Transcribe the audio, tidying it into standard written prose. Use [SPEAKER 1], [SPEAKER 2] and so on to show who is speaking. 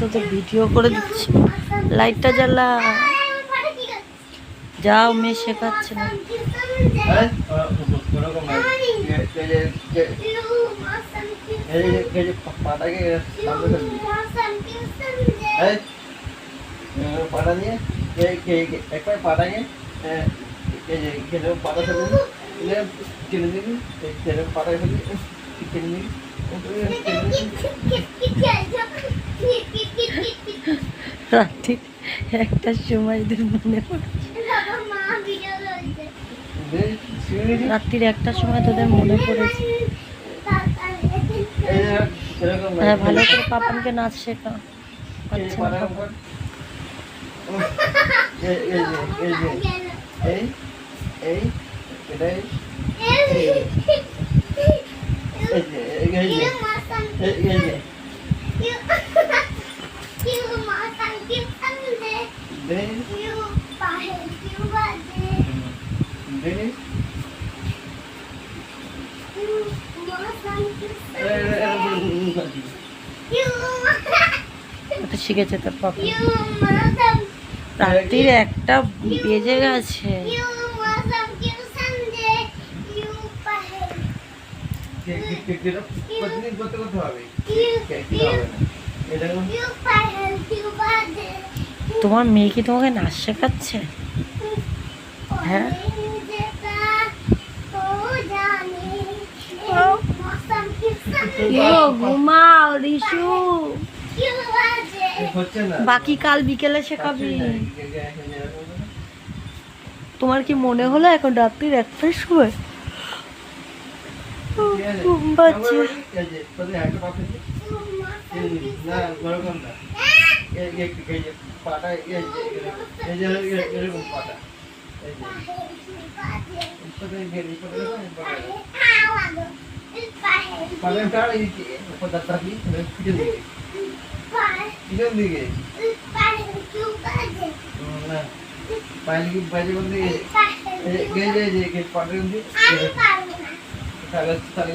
[SPEAKER 1] তো ভিডিও করে দিচ্ছি। লাইটটা জ্বালা। যাও, মেয়ে শেখাচ্ছে না।
[SPEAKER 2] পাটা দিয়ে একবার পাটা গিয়ে পাটা ফেলে কিনে দিবি, পাটায় ফেলে কিনে দিবি।
[SPEAKER 1] রাত্রি একটার সময় এদের মনে পড়ে, রাত্রির একটার সময় তোদের মনে পড়েছে। হ্যাঁ, ভালো করে পাপানকে নাচ শেখা। আচ্ছা, শিখেছে তোর পাপা। রাত্রির একটা বেজে গেছে। তোমার মেয়ে কি তোমাকে নাচ শেখাচ্ছে? হ্যাঁ, ঘুমাও রিশু। বাকি কাল বিকেলে শেখাবি। তোমার কি মনে হলো এখন রাত্রির একটার সময় ঘুম পাচ্ছে?
[SPEAKER 2] তাহলে